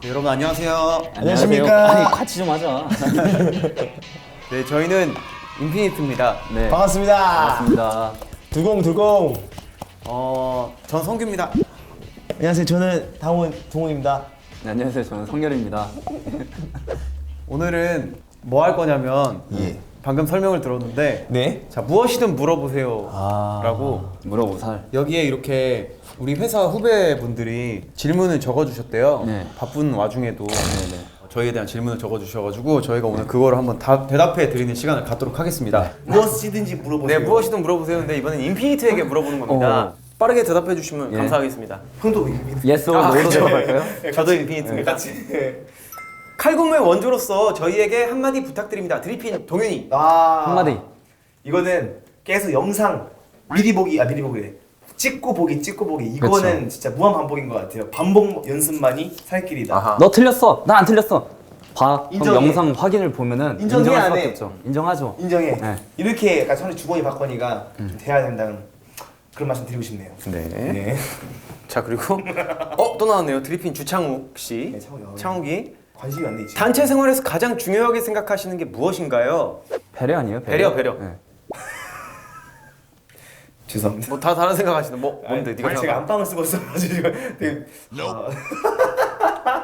네, 여러분 안녕하세요. 안녕하십니까. 아니 같이 좀 하자. 네, 저희는 인피니트입니다. 네. 반갑습니다. 반갑습니다. 두공두공. 전 성규입니다. 안녕하세요. 저는 당원 동호입니다. 네, 안녕하세요. 저는 성열입니다. 오늘은 뭐 할 거냐면 방금 설명을 들었는데 네. 자, 무엇이든 물어보세요 아. 라고 물어보살. 여기에 이렇게 우리 회사 후배분들이 질문을 적어주셨대요. 네. 바쁜 와중에도 네네. 저희에 대한 질문을 적어주셔가지고 저희가 오늘 그거를 한번 대답해 드리는 시간을 갖도록 하겠습니다. 무엇이든지 물어보세요. 네, 무엇이든 물어보세요. 근데 이번엔 인피니트에게 물어보는 겁니다. 빠르게 대답해 주시면 예. 감사하겠습니다. 형도 예스 or 노로 대답할까요? 저도 인피니트입니다. 같이. 칼군무의 원조로서 저희에게 한마디 부탁드립니다. 드리핀 동윤이. 한마디. 이거는 계속 영상 미리 보기 찍고 보기 이거는 그쵸. 진짜 무한 반복인 것 같아요. 반복 연습만이 살 길이다. 아하. 너 틀렸어. 나 안 틀렸어. 봐. 그럼 인정해. 영상 확인을 보면은 인정해, 인정할 안 수밖에 해? 없죠. 인정하죠. 인정해. 네. 이렇게 약간 서로 주거니 받거니가 좀 돼야 된다는 그런 말씀 드리고 싶네요. 네. 네. 자, 그리고 또 나왔네요. 드리핀 주창욱 씨. 네, 창욱이. 창욱이 관심이 안 돼 있지. 단체 생활에서 가장 중요하게 생각하시는 게 무엇인가요? 배려 아니에요? 배려. 네. 죄송합니다. 뭐 다 다른 생각하시는 뭐 뭔데? 네가 제가 생각하 안방을 쓰고 있어가지고 되게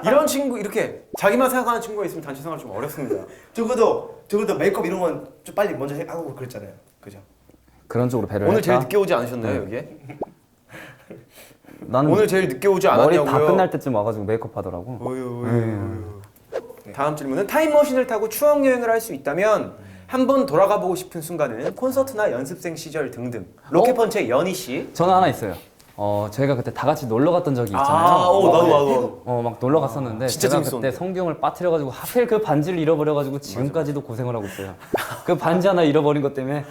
이런 친구 이렇게 자기만 생각하는 친구가 있으면 단체 생활 좀 어렵습니다. 적어도 메이크업 이런 건 좀 빨리 먼저 하고 그랬잖아요. 그죠? 그런 쪽으로 배려를 오늘 제일 했다? 늦게 오지 않으셨나요, 여기에? 나는 오늘 제일 늦게 오지 머리 않았냐고요? 다 끝날 때쯤 와가지고 메이크업 하더라고. 다음 질문은 타임머신을 타고 추억 여행을 할 수 있다면 한 번 돌아가 보고 싶은 순간은 콘서트나 연습생 시절 등등. 로켓펀치의 연희 씨. 저는 하나 있어요. 저희가 그때 다 같이 놀러 갔던 적이 있잖아요. 나도. 막 놀러 갔었는데 진짜 제가 재밌었는데. 그때 성경을 빠뜨려가지고 하필 그 반지를 잃어버려가지고 지금까지도 고생을 하고 있어요. 그 반지 하나 잃어버린 것 때문에.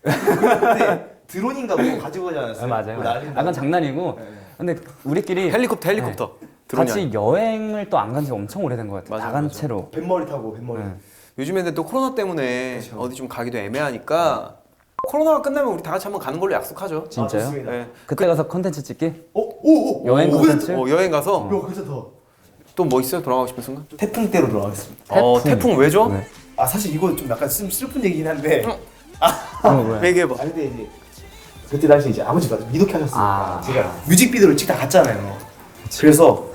근데 드론인가 뭐 가지고 가지 않았어요? 맞아요. 그거 날린다고. 약간 장난이고. 근데 우리끼리 헬리콥터. 드론이 같이 여행을 또 안 간 지 엄청 오래된 것 같아요. 맞아, 다 간 맞아. 채로. 뱃머리 타고 뱃머리. 네. 요즘에는 또 코로나 때문에 그쵸. 어디 좀 가기도 애매하니까 코로나가 끝나면 우리 다 같이 한번 가는 걸로 약속하죠. 진짜요? 좋습니다. 네. 그때 가서 컨텐츠 찍기? 오. 여행 콘텐츠? 여행 가서 야, 괜찮다. 또 뭐 있어요? 돌아가고 싶은 순간? 태풍 때로 돌아가겠습니다. 태풍 왜죠? 네. 아 사실 이거 좀 약간 슬픈 얘기긴 한데. 왜? 얘기해봐. 아 근데 이제 그때 당시 이제 아버지가 미독해 하셨으니까 아. 제가 뮤직비디오를 찍다 갔잖아요. 그래서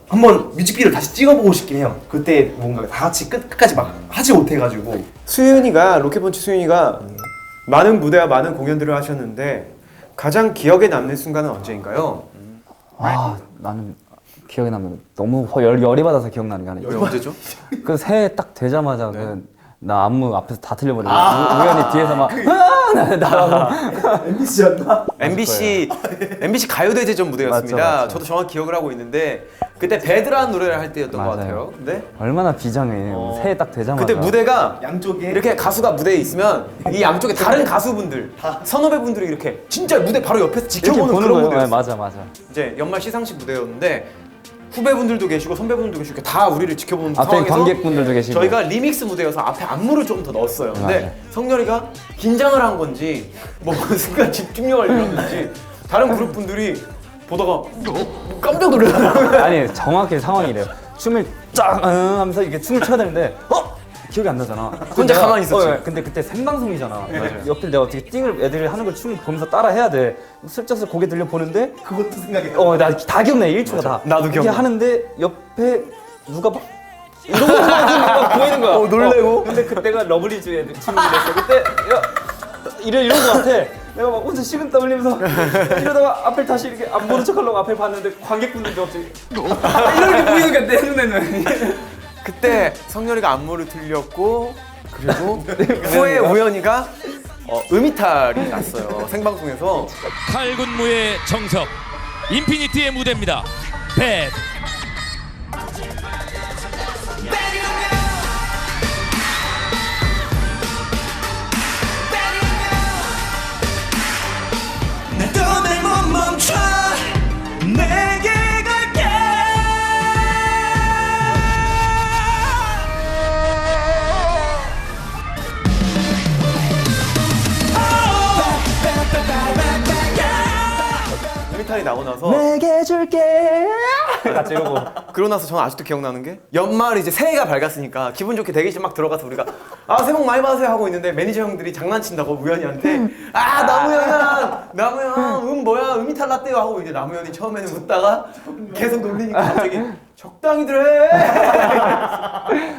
한번 뮤직비디오를 다시 찍어보고 싶긴 해요. 그때 뭔가 다 같이 끝까지 막 하지 못해가지고. 수윤이가 로켓펀치 수윤이가 많은 무대와 많은 공연들을 하셨는데 가장 기억에 남는 순간은 언제인가요? 나는 기억에 남는 너무 열이 받아서 기억나는 게 하나 왜 있어요. 언제죠? 그 새해 딱 되자마자 나 안무 앞에서 다 틀려버리고 우연히 뒤에서 막 나가고 MBC였나? MBC 가요대제전 무대였습니다. 맞죠, 맞죠. 저도 정확히 기억을 하고 있는데 그때 배드라는 노래를 할 때였던 것 맞아요. 같아요. 근데 얼마나 비장해. 새해 딱 되자마자. 그때 무대가 양쪽에 이렇게 가수가 무대에 있으면 이 양쪽에 다른 가수분들, 선후배분들이 이렇게 진짜 무대 바로 옆에서 이렇게 지켜보는 보는 그런 거예요. 무대였어요. 맞아. 이제 연말 시상식 무대였는데 후배분들도 계시고 선배분들도 계시고 다 우리를 지켜보는 앞에 상황에서 관객분들도 계시고. 저희가 리믹스 무대여서 앞에 안무를 좀 더 넣었어요. 근데 맞아요. 성렬이가 긴장을 한 건지 뭐 순간 집중력을 잃었는지 다른 그룹 분들이 보다가 깜짝 놀랐어요. 아니 정확히 상황이 이래요. 춤을 쫙 하면서 이렇게 춤을 춰야 되는데 기억이 안 나잖아. 혼자 가만히 있었지. 근데 그때 생방송이잖아. 옆에 내가 어떻게 띵을 애들이 하는 걸 춤을 보면서 따라 해야 돼. 슬쩍 고개 들려 보는데 그것도 생각이 나. 나 다 기억나. 1초가 다. 나도 이렇게 기억나. 하는데 옆에 누가 막 이러고 있는 거 보이는 거야. 놀래고. 근데 그때가 러블리즈 애들 친구들이었어. 그때 이런 거 같아. 내가 막 혼자 식은땀 흘리면서 이러다가 앞을 다시 이렇게 안 보는 척하려고 앞에 봤는데 관객분들도 갑자기 이렇게 보이는 거야 내 눈에는. 그때 성렬이가 안무를 틀렸고 그리고 후에 우연이가 음이탈이 났어요. 생방송에서. 칼군무의 정석 인피니티의 무대입니다. 배 너를 못 멈춰 내게 갈게 음이탈이 나고 나서 내게 줄게. 같이 이러고. 그러고 나서 저는 아직도 기억나는 게 연말 이제 새해가 밝았으니까 기분 좋게 대기실 막 들어가서 우리가 아 새해 복 많이 받으세요 하고 있는데 매니저 형들이 장난친다고 우연이한테 아 나무현 뭐야 음이 탈났대요 하고 이제 나무현이 처음에는 웃다가 계속 놀리니까 갑자기 적당히들 해.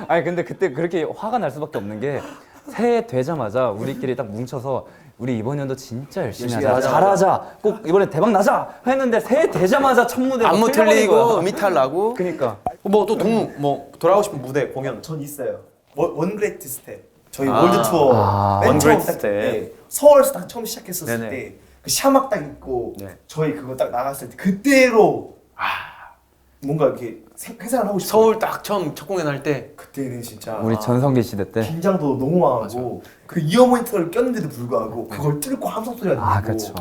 아니 근데 그때 그렇게 화가 날 수밖에 없는 게 새해 되자마자 우리끼리 딱 뭉쳐서 우리 이번 연도 진짜 열심히 하자, 잘하자, 꼭 이번에 대박 나자 했는데 새해 되자마자 첫 무대 안무 틀리고 음이 탈나고. 그니까 뭐 또 동무 뭐 돌아가고 싶은 무대 공연. 전 있어요. 원 그레이트 스텝. 저희 월드 투어 맨 원 처음 그레이트 딱 스텝. 때 서울에서 딱 처음 시작했었을 네네. 때 그 샤막 딱 입고 네. 저희 그거 딱 나갔을 때 그때로 뭔가 이렇게 회상을 하고 싶어요. 서울 딱 처음 첫 공연 할 때 그때는 진짜 우리 전성기 시대 때. 긴장도 너무 많고 그 이어 모니터를 꼈는데도 불구하고 그걸 뚫고 함성 소리가 들리고 그렇죠.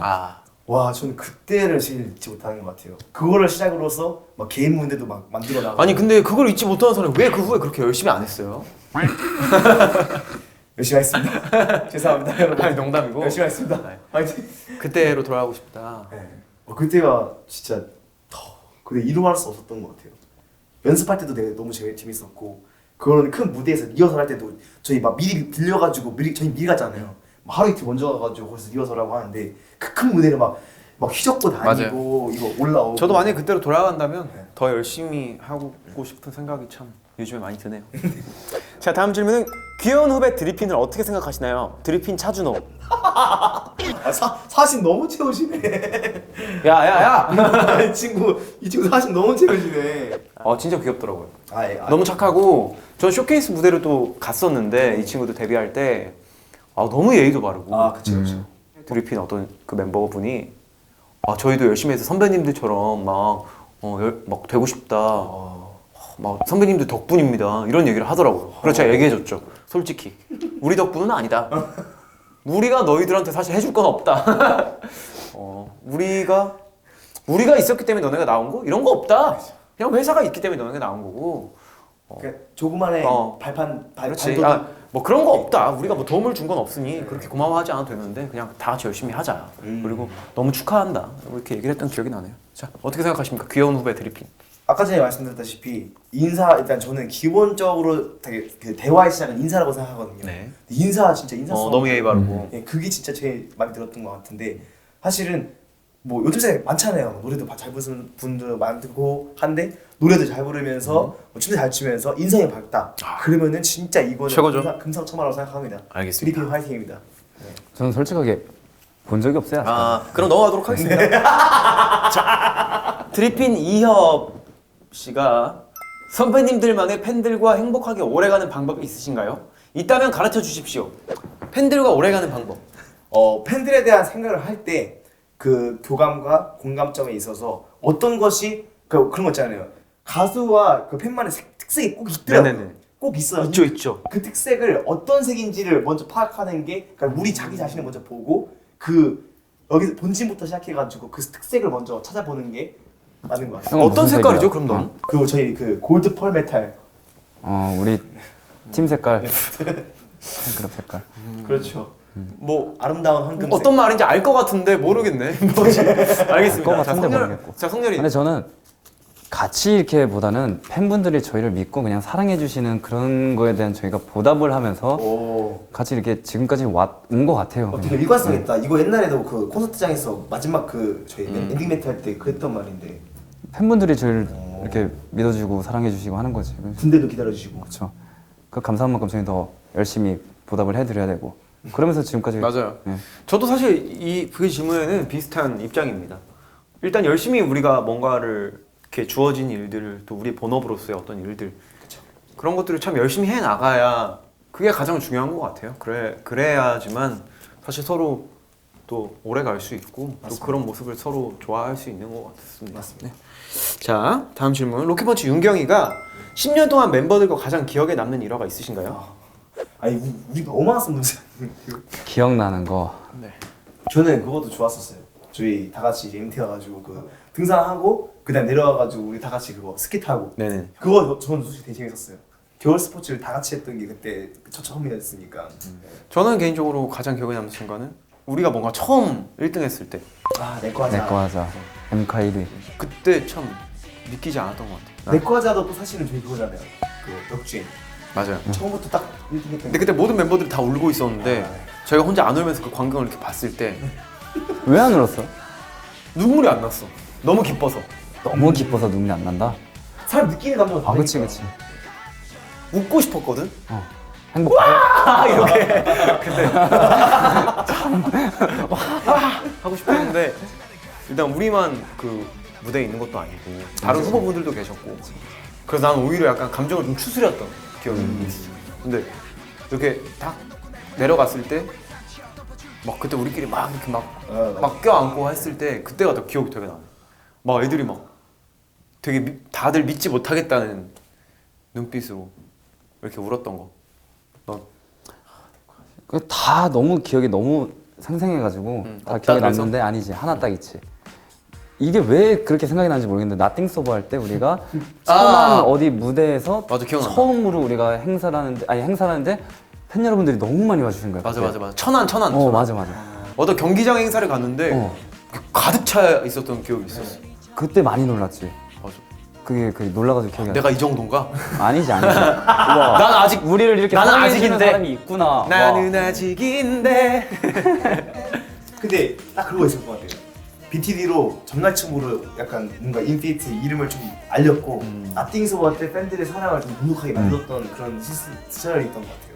와 저는 그때를 제일 잊지 못하는 것 같아요. 그거를 시작으로서 막 개인 무대도 막 만들어 나가고 아니 근데 그걸 잊지 못하는 사람이 왜 그 후에 그렇게 열심히 안 했어요? 열심히 하겠습니다. 죄송합니다 여러분. 아니 농담이고 열심히 하겠습니다. 화이팅. 그때로 돌아가고 싶다. 네. 그때가 진짜 근데 이루말 수 없었던 것 같아요. 연습할 때도 되게 너무 재밌었고 그런 큰 무대에서 리허설 할 때도 저희 막 미리 빌려가지고 저희 미리 갔잖아요. 막 하루 이틀 먼저 가가지고 거기서 리허설하고 하는데 그 큰 무대를 막 휘젓고 다니고 이거 올라오고. 저도 만약에 그때로 돌아간다면 더 열심히 하고 싶은 생각이 참 요즘에 많이 드네요. 자 다음 질문은 귀여운 후배 드리핀을 어떻게 생각하시나요? 드리핀 차준호. 사진 너무 채우시네. 야야야. 이 친구 사진 너무 채우시네. 진짜 귀엽더라고요. 너무 너무 착하고 전 쇼케이스 무대로 또 갔었는데 이 친구도 데뷔할 때 너무 예의도 바르고 그쵸. 드리핀 어떤 그 멤버분이 저희도 열심히 해서 선배님들처럼 막 되고 싶다. 막 선배님들 덕분입니다. 이런 얘기를 하더라고요. 그래서 제가 얘기해줬죠. 솔직히 우리 덕분은 아니다. 우리가 너희들한테 사실 해줄 건 없다. 우리가 있었기 때문에 너네가 나온 거 이런 거 없다. 그냥 회사가 있기 때문에 너네가 나온 거고. 그러니까 조그만의 발판 그렇지. 발도둑. 뭐 그런 거 없다. 우리가 뭐 도움을 준 건 없으니 그렇게 고마워하지 않아도 되는데 그냥 다 같이 열심히 하자. 그리고 너무 축하한다. 이렇게 얘기를 했던 기억이 나네요. 자 어떻게 생각하십니까? 귀여운 후배 드리핀. 아까 전에 말씀드렸다시피 일단 저는 기본적으로 되게 그 대화의 시작은 인사라고 생각하거든요. 네. 인사 진짜 너무 예의 바르고. 그게 진짜 제일 많이 들었던 것 같은데 사실은 뭐 요즘 세대 많잖아요. 노래도 잘 부르는 분도 많고 한데 노래도 잘 부르면서 뭐 춤도 잘 추면서 인성이 밝다. 그러면은 진짜 이거는 최고죠. 금상첨화라고 생각합니다. 알겠습니다. 드리핀 화이팅입니다. 저는 솔직하게 본 적이 없어요. 아직까지. 그럼 넘어가도록 하겠습니다. 자, 드리핀 이협 씨가 선배님들만의 팬들과 행복하게 오래가는 방법이 있으신가요? 있다면 가르쳐 주십시오. 팬들과 오래가는 방법. 팬들에 대한 생각을 할 때 그 교감과 공감점에 있어서 어떤 것이 그런 거 있잖아요. 가수와 그 팬만의 특색이 꼭 있더라고요. 네네네. 꼭 있어요. 있죠. 그 특색을 어떤 색인지를 먼저 파악하는 게 그러니까 우리 자기 자신을 먼저 보고 여기서 본진부터 시작해가지고 그 특색을 먼저 찾아보는 게 맞는 것 같아요. 형은 어떤 무슨 색깔이죠? 색이야? 그럼 넌? 그리고 저희 그 골드 펄 메탈. 우리 팀 색깔. 팬클럽 색깔. 그렇죠. 뭐 아름다운 황금색. 어떤 말인지 알 것 같은데 모르겠네. 뭐지? 알겠습니다. 것 같은데 모르겠고. 자 성렬이. 근데 저는 같이 이렇게 보다는 팬분들이 저희를 믿고 그냥 사랑해 주시는 그런 거에 대한 저희가 보답을 하면서 같이 이렇게 지금까지 온 것 같아요. 되게 일관성 있다. 이거 옛날에도 그 콘서트장에서 마지막 그 저희 엔딩 멘트 할 때 그랬던 말인데 팬분들이 저희를 이렇게 믿어주고 사랑해 주시고 하는 거지. 군대도 기다려주시고. 그렇죠. 그 감사한 만큼 저희 더 열심히 보답을 해드려야 되고 그러면서 지금까지. 맞아요. 네. 저도 사실 그 질문에는 비슷한 입장입니다. 일단 열심히 우리가 뭔가를 이렇게 주어진 일들을 또 우리 본업으로서의 어떤 일들 그런 것들을 참 열심히 해 나가야 그게 가장 중요한 것 같아요. 그래야지만 사실 서로 또 오래 갈 수 있고 또 그런 모습을 서로 좋아할 수 있는 것 같습니다. 맞습니다. 네. 자 다음 질문. 로켓펀치 윤경이가 10년 동안 멤버들과 가장 기억에 남는 일화가 있으신가요? 아니 우리 너무 많았었는데. 기억나는 거. 네. 저는 그것도 좋았었어요. 저희 다 같이 이제 MT 와가지고 그 등산하고 그다음 내려와가지고 우리 다 같이 그거 스키 타고. 네네. 그거 저는 솔직히 되게 재밌었어요. 겨울 스포츠를 다 같이 했던 게 그때 첫 처음이었으니까. 저는 개인적으로 가장 기억에 남는 순간은 우리가 뭔가 처음 1등 했을 때 내 거 하자. 내 거 하자. MK 1위. 그때 참 믿기지 않았던 것 같아요. 내과자도 또 사실은 저희 그거잖아요. 그 역주행. 맞아요. 처음부터 딱 1등 했던 근데 그때 모든 멤버들이 다 울고 있었는데 저희가 혼자 안 울면서 그 광경을 이렇게 봤을 때 왜 안 울었어? 눈물이 안 났어. 너무 기뻐서. 너무 기뻐서 눈물이 안 난다. 사람 느끼는 감정은 아, 그치, 다르니까. 그치. 웃고 싶었거든. 행복해. 이렇게. 근데 하고 싶었는데 일단 우리만 그 무대에 있는 것도 아니고 다른 후보분들도 계셨고 그래서 나는 오히려 약간 감정을 좀 추스렸던 기억이 있어. 근데 이렇게 딱 내려갔을 때 막 그때 우리끼리 막 이렇게 막 껴안고 했을 때 그때가 더 기억이 되게 나요. 막 애들이 막 되게 다들 믿지 못하겠다는 눈빛으로 이렇게 울었던 거. 넌 다 너무 기억이 너무 생생해가지고 다 없다 기억이 그래서? 났는데 아니지 하나 딱 있지. 이게 왜 그렇게 생각이 나는지 모르겠는데 나띵 서버 할 때 우리가 천안 어디 무대에서 맞아, 기억난다. 처음으로 우리가 행사를 하는데 팬 여러분들이 너무 많이 와주신 거야. 맞아 그때. 맞아 맞아. 천안. 어 맞아. 어떤 경기장 행사를 갔는데 어. 가득 차 있었던 기억이 있었어. 그때 많이 놀랐지. 맞아. 그게 놀라가지고 기억이 안 나. 내가 이 정도인가? 아니지. 우와. 난 아직 우리를 이렇게 나는 사랑해주는 아직인데. 사람이 있구나. 나는 아직인데. 근데 딱 그거 있을 것 같아요. BTD로 전날춤으로 약간 뭔가 인피니트 이름을 좀 알렸고 나띵소바 때 팬들의 사랑을 좀 눅눅하게 만들었던 그런 시절이 있던 것 같아요.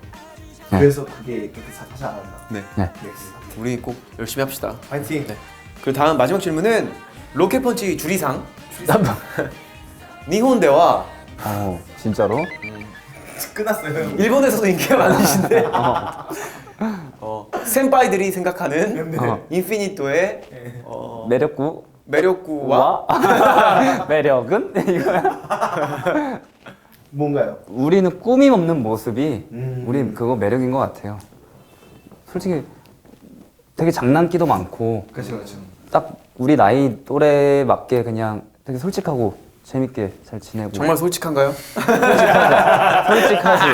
네. 그래서 그게 그렇게 하지 않았나. 네. 네. 네. 우리 꼭 열심히 합시다. 파이팅. 네. 그 다음 마지막 질문은 로켓펀치 주리상 니혼대와 진짜로? 끝났어요. 일본에서도 인기가 많으신데 센파이들이 생각하는 인피니토의 매력구 매력구와 매력은 이거야. 뭔가요? 우리는 꾸밈 없는 모습이 음. 우리 그거 매력인 것 같아요. 솔직히 되게 장난기도 많고 그렇죠. 딱 우리 나이 또래 맞게 그냥 되게 솔직하고 재밌게 잘 지내고 정말 솔직한가요? 솔직하지.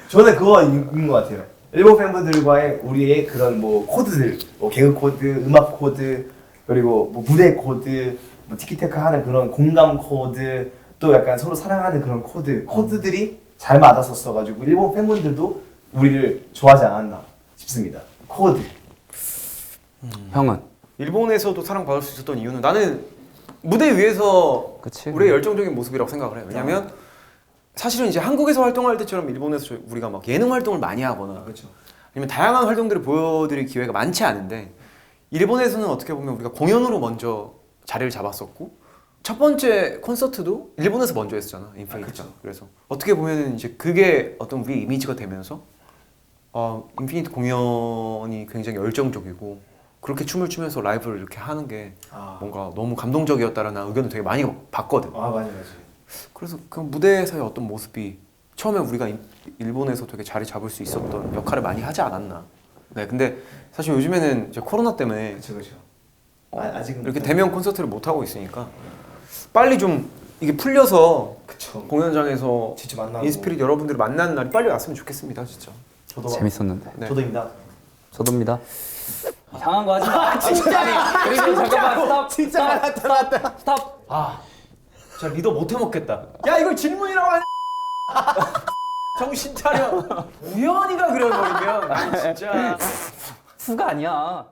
저는 그거 있는 것 같아요. 일본 팬분들과의 우리의 그런 뭐 코드들, 뭐 개그 코드, 음악 코드, 그리고 뭐 무대 코드, 뭐 티키타카 하는 그런 공감 코드, 또 약간 서로 사랑하는 그런 코드들이 잘 맞았었어가지고 일본 팬분들도 우리를 좋아하지 않았나 싶습니다. 코드. 형은? 일본에서도 사랑받을 수 있었던 이유는 나는 무대 위에서 그치. 우리의 열정적인 모습이라고 생각을 해요. 왜냐면 사실은 이제 한국에서 활동할 때처럼 일본에서 우리가 막 예능 활동을 많이 하거나 그렇죠. 아니면 다양한 활동들을 보여드릴 기회가 많지 않은데 일본에서는 어떻게 보면 우리가 공연으로 먼저 자리를 잡았었고 첫 번째 콘서트도 일본에서 먼저 했었잖아. 인피니트가. 그래서 어떻게 보면 이제 그게 어떤 우리 이미지가 되면서 인피니트 공연이 굉장히 열정적이고 그렇게 춤을 추면서 라이브를 이렇게 하는 게 뭔가 너무 감동적이었다라는 의견을 되게 많이 봤거든. 맞아요. 그래서 그 무대에서의 어떤 모습이 처음에 우리가 일본에서 되게 자리 잡을 수 있었던 역할을 많이 하지 않았나. 네, 근데 사실 요즘에는 이제 코로나 때문에 그렇죠. 아직은 이렇게 대면 콘서트를 못 하고 있으니까 빨리 좀 이게 풀려서 그쵸. 공연장에서 진짜 만나고. 인스피릿 여러분들을 만나는 날이 빨리 왔으면 좋겠습니다, 진짜. 저도 재밌었는데. 네. 저도입니다. 저도입니다. 이상한 거 하지 마. 진짜. 그리고 잠깐만 스탑. 자 리더 못 해먹겠다. 야 이걸 질문이라고 하냐? 정신 차려. 우연히가 그려버리면 진짜. 후가 아니야.